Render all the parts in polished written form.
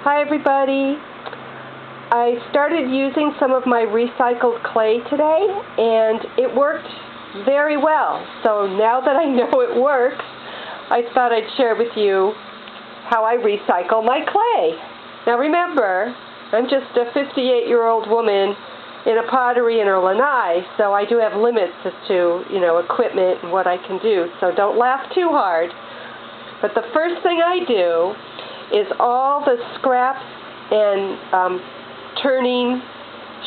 Hi everybody. I started using some of my recycled clay today and it worked very well. So now that I know it works, I thought I'd share with you how I recycle my clay. Now remember, I'm just a 58-year-old woman in a pottery in Lanai, so I do have limits as to, equipment and what I can do. So don't laugh too hard. But the first thing I do is all the scraps and turning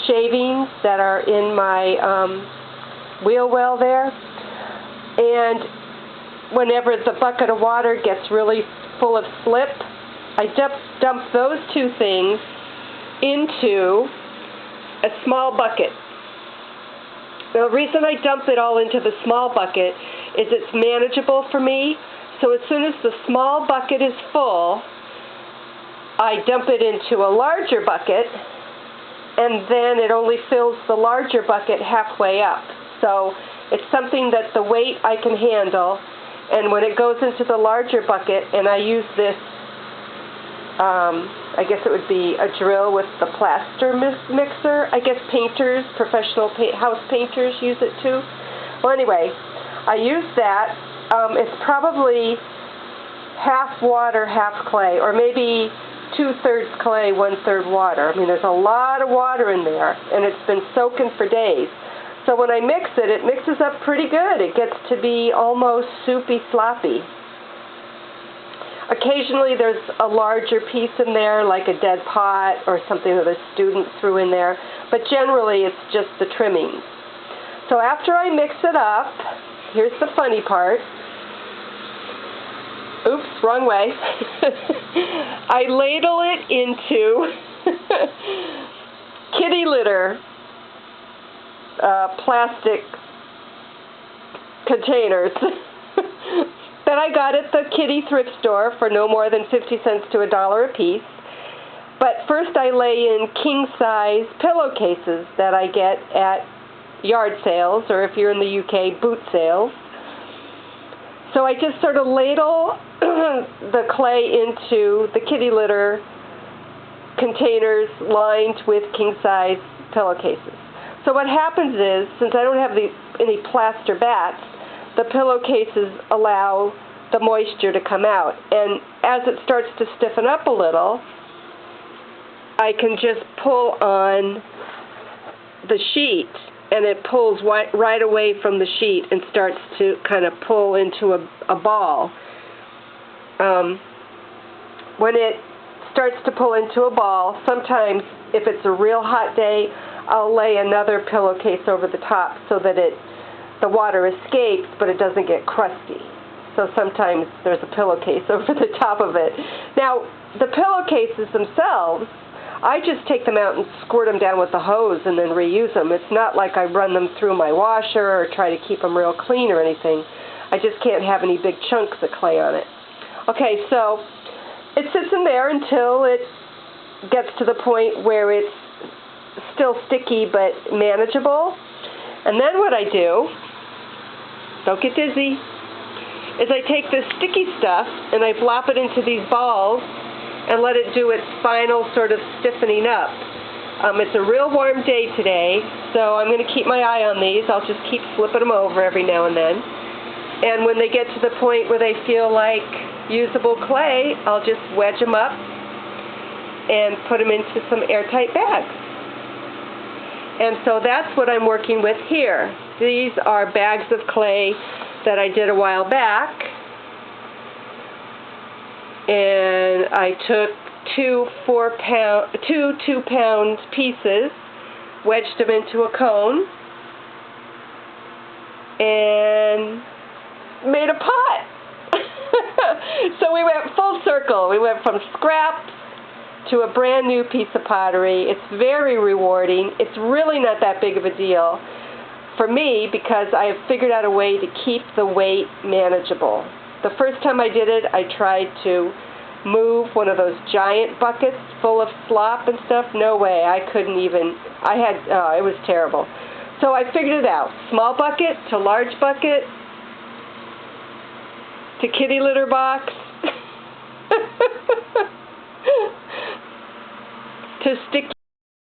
shavings that are in my wheel well there. And whenever the bucket of water gets really full of slip, I dump those two things into a small bucket. The reason I dump it all into the small bucket is it's manageable for me. So as soon as the small bucket is full, I dump it into a larger bucket, and then it only fills the larger bucket halfway up. So it's something that the weight I can handle, and when it goes into the larger bucket, and I use this, I guess it would be a drill with the plaster mixer. I guess painters, professional house painters use it too. Well, anyway, I use that. It's probably half water, half clay, or maybe 2/3 clay, 1/3 water. I mean, there's a lot of water in there, and it's been soaking for days. So when I mix it, it mixes up pretty good. It gets to be almost soupy, sloppy. Occasionally there's a larger piece in there, like a dead pot or something that a student threw in there, but generally it's just the trimmings. So after I mix it up, here's the funny part. Oops, wrong way. I ladle it into kitty litter plastic containers that I got at the kitty thrift store for no more than 50 cents to $1 a piece. But first I lay in king-size pillowcases that I get at yard sales, or if you're in the UK, boot sales. So I just sort of ladle the clay into the kitty litter containers lined with king-size pillowcases. So what happens is, since I don't have any plaster bats, the pillowcases allow the moisture to come out. And as it starts to stiffen up a little, I can just pull on the sheet, and it pulls right away from the sheet and starts to kind of pull into a ball. When it starts to pull into a ball, sometimes if it's a real hot day, I'll lay another pillowcase over the top so that the water escapes, but it doesn't get crusty. So sometimes there's a pillowcase over the top of it. Now, the pillowcases themselves, I just take them out and squirt them down with a hose and then reuse them. It's not like I run them through my washer or try to keep them real clean or anything. I just can't have any big chunks of clay on it. Okay, so it sits in there until it gets to the point where it's still sticky but manageable. And then what I do, don't get dizzy, is I take this sticky stuff and I flop it into these balls and let it do its final sort of stiffening up. It's a real warm day today, so I'm going to keep my eye on these. I'll just keep flipping them over every now and then. And when they get to the point where they feel like usable clay, I'll just wedge them up and put them into some airtight bags. And so that's what I'm working with here. These are bags of clay that I did a while back. And I took two 2-pound pieces, wedged them into a cone, and made a pot. So we went full circle. We went from scraps to a brand new piece of pottery. It's very rewarding. It's really not that big of a deal for me because I have figured out a way to keep the weight manageable. The first time I did it, I tried to move one of those giant buckets full of slop and stuff. No way. I couldn't even. It was terrible. So I figured it out. Small bucket to large bucket to kitty litter box. to stick